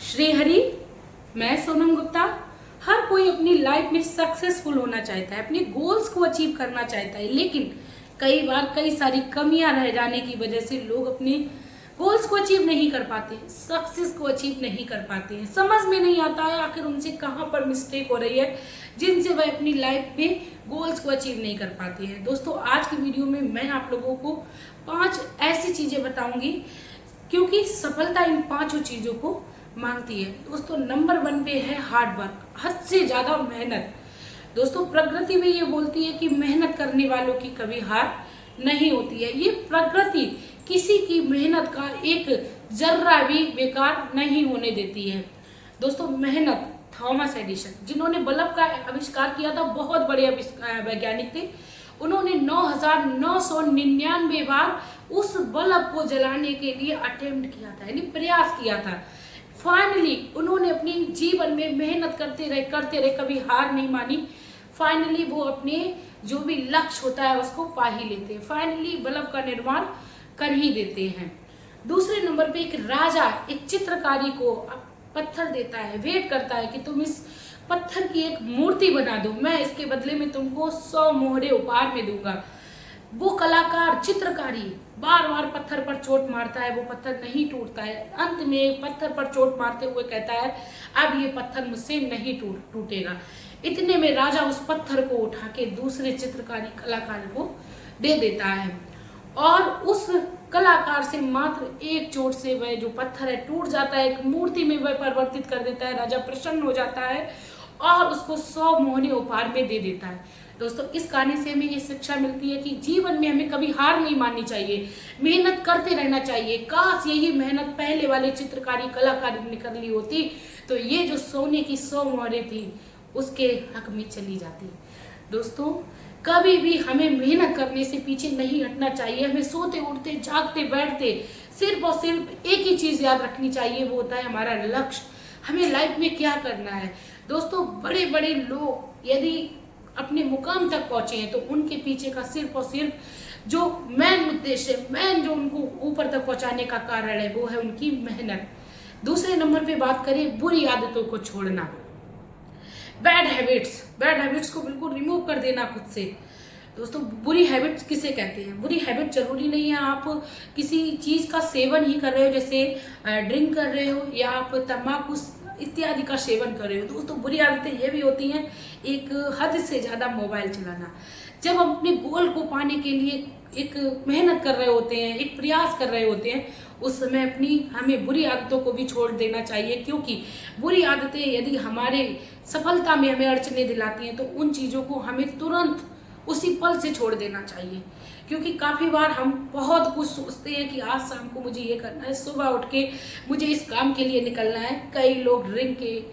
श्री हरि। मैं सोनम गुप्ता। हर कोई अपनी लाइफ में सक्सेसफुल होना चाहता है, अपने गोल्स को अचीव करना चाहता है, लेकिन कई बार कई सारी कमियां रह जाने की वजह से लोग अपने गोल्स को अचीव नहीं कर पाते, सक्सेस को अचीव नहीं कर पाते हैं। समझ में नहीं आता है आखिर उनसे कहाँ पर मिस्टेक हो रही है जिनसे वह अपनी लाइफ में गोल्स को अचीव नहीं कर पाते हैं। दोस्तों, आज की वीडियो में मैं आप लोगों को 5 ऐसी चीजें बताऊंगी क्योंकि सफलता इन 5 चीजों को मांगती है। दोस्तों, नंबर 1 पे है हार्ड वर्क, हद से ज्यादा मेहनत। दोस्तों, प्रकृति में ये बोलती है कि मेहनत करने वालों की कभी हार नहीं होती है। ये प्रकृति किसी की मेहनत का एक जर्रा भी बेकार नहीं होने देती है। दोस्तों, मेहनत, थॉमस एडिसन जिन्होंने बल्ब का आविष्कार किया था, बहुत बड़े वैज्ञानिक थे। उन्होंने 9,999 बार उस बल्ब को जलाने के लिए अटेम्प्ट किया था, यानी प्रयास किया था। फाइनली उन्होंने अपनी जीवन में मेहनत करते रहे, कभी हार नहीं मानी। फाइनली वो अपने जो भी लक्ष्य होता है उसको पा ही लेते हैं, फाइनली बल्ब का निर्माण कर ही देते हैं। दूसरे नंबर पे एक राजा एक चित्रकारी को पत्थर देता है, वेट करता है कि तुम इस पत्थर की एक मूर्ति बना दो, मैं इसके बदले में तुमको 100 मोहरे उपहार में दूंगा। वो कलाकार चित्रकारी बार बार पत्थर पर चोट मारता है, वो पत्थर नहीं टूटता है। अंत में पत्थर पर चोट मारते हुए कहता है, अब ये पत्थर मुझसे नहीं टूटेगा। इतने में राजा उस पत्थर को उठा के दूसरे चित्रकारी कलाकार को दे देता है और उस कलाकार से मात्र एक चोट से वह जो पत्थर है टूट जाता है, एक मूर्ति में वह परिवर्तित कर देता है। राजा प्रसन्न हो जाता है और उसको 100 मोहरे उपहार में दे देता है। दोस्तों, इस कहानी से हमें ये शिक्षा मिलती है कि जीवन में हमें कभी हार नहीं माननी चाहिए, मेहनत करते रहना चाहिए। काश यही मेहनत पहले वाले चित्रकारी कलाकार ने कर ली होती तो ये जो सोने की 100 मोहरें थी उसके हक में चली जाती। दोस्तों, कभी भी हमें मेहनत करने से पीछे नहीं हटना चाहिए। हमें सोते उठते जागते बैठते सिर्फ और सिर्फ एक ही चीज याद रखनी चाहिए, वो होता है हमारा लक्ष्य, हमें लाइफ में क्या करना है। दोस्तों, बड़े बड़े लोग यदि अपने मुकाम तक पहुंचे हैं तो उनके पीछे का सिर्फ और सिर्फ जो मेन उद्देश्य, मेन जो उनको ऊपर तक पहुंचाने का कारण है वो है उनकी मेहनत। दूसरे नंबर पे बात करें बुरी आदतों को छोड़ना, बैड हैबिट्स को बिल्कुल रिमूव कर देना खुद से। दोस्तों, बुरी हैबिट्स किसे कहते हैं? बुरी हैबिट जरूरी नहीं है आप किसी चीज का सेवन ही कर रहे हो, जैसे ड्रिंक कर रहे हो या आप तंबाकू इत्यादि का सेवन कर रहे हो। दोस्तों, बुरी आदतें ये भी होती हैं एक हद से ज्यादा मोबाइल चलाना। जब हम अपने गोल को पाने के लिए एक मेहनत कर रहे होते हैं, एक प्रयास कर रहे होते हैं, उस समय हमें बुरी आदतों को भी छोड़ देना चाहिए, क्योंकि बुरी आदतें यदि हमारे सफलता में हमें अड़चने दिलाती हैं तो उन चीजों को हमें तुरंत उसी पल से छोड़ देना चाहिए। क्योंकि काफी बार हम बहुत कुछ सोचते हैं कि आज शाम को मुझे ये करना है, सुबह उठ के मुझे इस काम के लिए निकलना है। कई लोग ड्रिंक के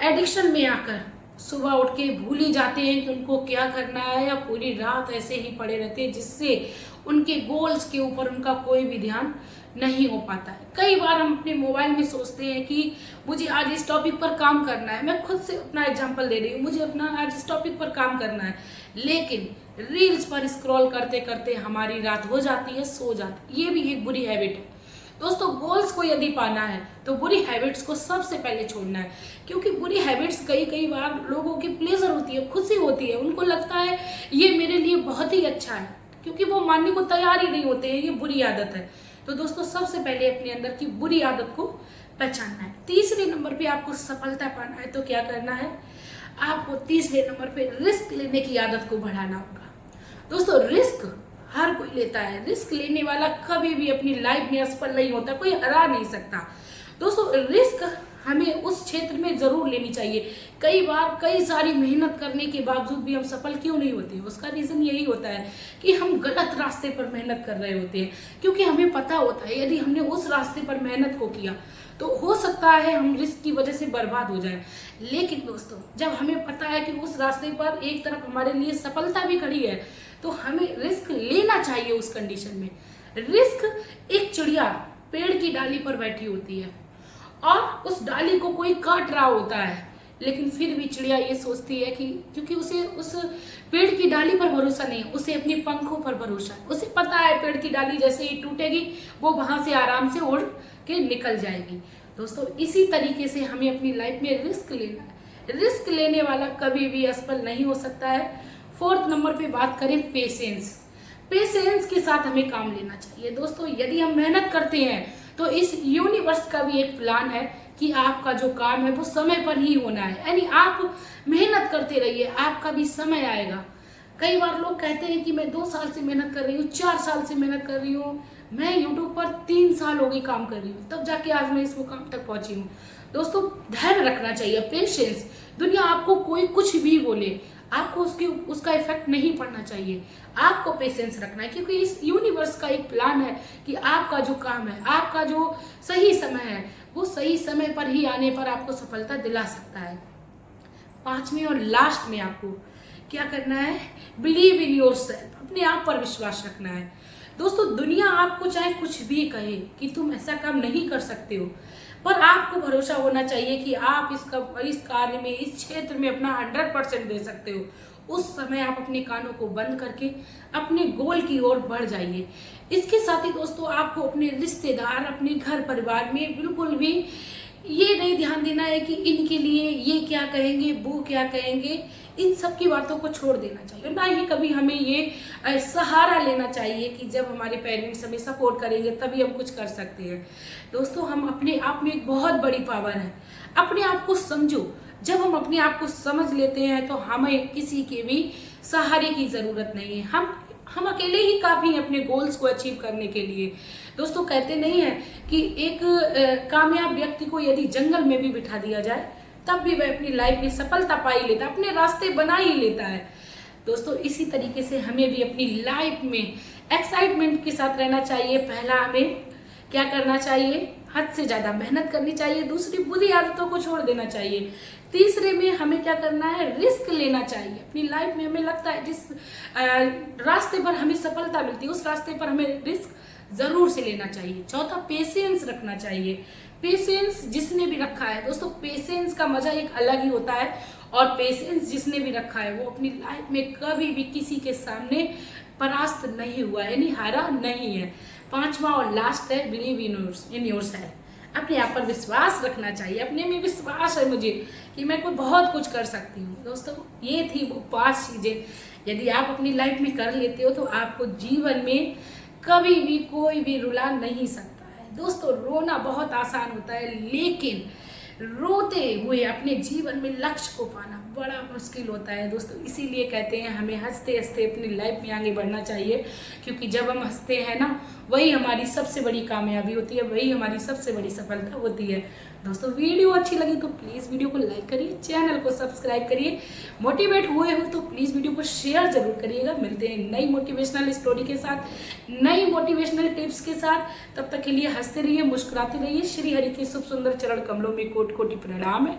एडिक्शन में आकर सुबह उठ के भूल ही जाते हैं कि उनको क्या करना है, या पूरी रात ऐसे ही पड़े रहते हैं जिससे उनके गोल्स के ऊपर उनका कोई भी ध्यान नहीं हो पाता है। कई बार हम अपने मोबाइल में सोचते हैं कि मुझे आज इस टॉपिक पर काम करना है, मैं खुद से अपना एग्जांपल दे रही हूँ, मुझे अपना आज इस टॉपिक पर काम करना है, लेकिन रील्स पर स्क्रॉल करते करते हमारी रात हो जाती है, सो जाती है। ये भी एक बुरी हैबिट है। दोस्तों, गोल्स को यदि पाना है तो बुरी हैबिट्स को सबसे पहले छोड़ना है, क्योंकि बुरी हैबिट्स कई बार लोगों की प्लेजर होती है, खुशी होती है, उनको लगता है ये मेरे लिए बहुत ही अच्छा है, क्योंकि वो मानने को तैयार ही नहीं होते हैं ये बुरी आदत है। तो दोस्तों, सबसे पहले अपने अंदर की बुरी आदत को पहचानना है। तीसरे नंबर पे आपको सफलता पाना है तो क्या करना है? आपको तीसरे नंबर पे रिस्क लेने की आदत को बढ़ाना होगा। दोस्तों, रिस्क हर कोई लेता है, रिस्क लेने वाला कभी भी अपनी लाइफ में असफल नहीं होता, कोई हरा नहीं सकता। दोस्तों, रिस्क हमें उस क्षेत्र में जरूर लेनी चाहिए। कई बार कई सारी मेहनत करने के बावजूद भी हम सफल क्यों नहीं होते? उसका रीजन यही होता है कि हम गलत रास्ते पर मेहनत कर रहे होते हैं, क्योंकि हमें पता होता है यदि हमने उस रास्ते पर मेहनत को किया तो हो सकता है हम रिस्क की वजह से बर्बाद हो जाए। लेकिन दोस्तों, जब हमें पता है कि उस रास्ते पर एक तरफ हमारे लिए सफलता भी खड़ी है तो हमें रिस्क लेना चाहिए। उस कंडीशन में रिस्क, एक चिड़िया पेड़ की डाली पर बैठी होती है और उस डाली को कोई काट रहा होता है, लेकिन फिर भी चिड़िया ये सोचती है कि क्योंकि उसे उस पेड़ की डाली पर भरोसा नहीं है, उसे अपने पंखों पर भरोसा है। उसे पता है पेड़ की डाली जैसे ही टूटेगी वो वहां से आराम से उड़ के निकल जाएगी। दोस्तों इसी तरीके से हमें अपनी लाइफ में रिस्क लेना है। रिस्क लेने वाला कभी भी असफल नहीं हो सकता है। 4th नंबर पे बात करें पेशेंस। पेशेंस के साथ हमें काम लेना चाहिए। दोस्तों यदि हम मेहनत करते हैं तो इस यूनिवर्स का भी एक प्लान है कि आपका जो काम है वो समय पर ही होना है। यानी आप मेहनत करते रहिए, आपका भी समय आएगा। कई बार लोग कहते हैं कि मैं 2 साल से मेहनत कर रही हूँ, 4 साल से मेहनत कर रही हूँ, मैं यूट्यूब पर 3 साल हो गए काम कर रही हूँ, तब जाके आज मैं इस मुकाम तक पहुंची हूँ। दोस्तों धैर्य रखना चाहिए, पेशेंस। दुनिया आपको कोई कुछ भी बोले, आपको उसका इफेक्ट नहीं पड़ना चाहिए। आपको पेशेंस रखना है क्योंकि इस यूनिवर्स का एक प्लान है कि आपका जो काम है, आपका जो सही समय है, वो सही समय पर ही आने पर आपको सफलता दिला सकता है। 5वीं और लास्ट में आपको क्या करना है? बिलीव इन योरसेल्फ, अपने आप पर विश्वास रखना है। दोस्तों दुनिया आपको चाहे कुछ भी कहे कि तुम ऐसा काम नहीं कर सकते हो, पर आपको भरोसा होना चाहिए कि आप इस कार्य में, इस क्षेत्र में अपना 100% दे सकते हो। उस समय आप अपने कानों को बंद करके अपने गोल की ओर बढ़ जाइए। इसके साथ ही दोस्तों आपको अपने रिश्तेदार, अपने घर परिवार में बिल्कुल भी ये नहीं ध्यान देना है कि इनके लिए ये क्या कहेंगे, वो क्या कहेंगे, इन सब की बातों को छोड़ देना चाहिए। ना ही कभी हमें ये सहारा लेना चाहिए कि जब हमारे पेरेंट्स हमें सपोर्ट करेंगे तभी हम कुछ कर सकते हैं। दोस्तों हम अपने आप में एक बहुत बड़ी पावर है, अपने आप को समझो। जब हम अपने आप को समझ लेते हैं तो हमें किसी के भी सहारे की जरूरत नहीं है। हम अकेले ही काफी हैं अपने गोल्स को अचीव करने के लिए। दोस्तों कहते नहीं है कि एक कामयाब व्यक्ति को यदि जंगल में भी बिठा दिया जाए तब भी वह अपनी लाइफ में सफलता पा ही लेता है, अपने रास्ते बना ही लेता है। दोस्तों इसी तरीके से हमें भी अपनी लाइफ में एक्साइटमेंट के साथ रहना चाहिए। पहला हमें क्या करना चाहिए? हद से ज्यादा मेहनत करनी चाहिए। दूसरी बुरी आदतों को छोड़ देना चाहिए। तीसरे में हमें क्या करना है? रिस्क लेना चाहिए। अपनी लाइफ में हमें लगता है जिस रास्ते पर हमें सफलता मिलती है उस रास्ते पर हमें रिस्क जरूर से लेना चाहिए। चौथा पेशेंस रखना चाहिए। पेशेंस जिसने भी रखा है दोस्तों, पेशेंस का मजा एक अलग ही होता है। और पेशेंस जिसने भी रखा है वो अपनी लाइफ में कभी भी किसी के सामने परास्त नहीं हुआ, यानी हारा नहीं है। 5वां और लास्ट है बिलीव इन योरसेल्फ। अपने आप पर विश्वास रखना चाहिए। अपने में विश्वास है मुझे कि मैं कोई बहुत कुछ कर सकती हूँ। दोस्तों ये थी वो 5 चीजें। यदि आप अपनी लाइफ में कर लेते हो तो आपको जीवन में कभी भी कोई भी रुला नहीं सकता है। दोस्तों रोना बहुत आसान होता है, लेकिन रोते हुए अपने जीवन में लक्ष्य को पाना बड़ा मुश्किल होता है। दोस्तों इसीलिए कहते हैं हमें हंसते हंसते अपनी लाइफ में आगे बढ़ना चाहिए, क्योंकि जब हम हंसते हैं ना वही हमारी सबसे बड़ी कामयाबी होती है, वही हमारी सबसे बड़ी सफलता होती है। दोस्तों वीडियो अच्छी लगी तो प्लीज़ वीडियो को लाइक करिए, चैनल को सब्सक्राइब करिए। मोटिवेट हुए हो तो प्लीज़ वीडियो को शेयर जरूर करिएगा। मिलते हैं नई मोटिवेशनल स्टोरी के साथ, नई मोटिवेशनल टिप्स के साथ। तब तक के लिए हंसते रहिए, मुस्कुराते रहिए। श्री हरि के शुभ सुंदर चरण कमलों में कोटि कोटि प्रणाम है।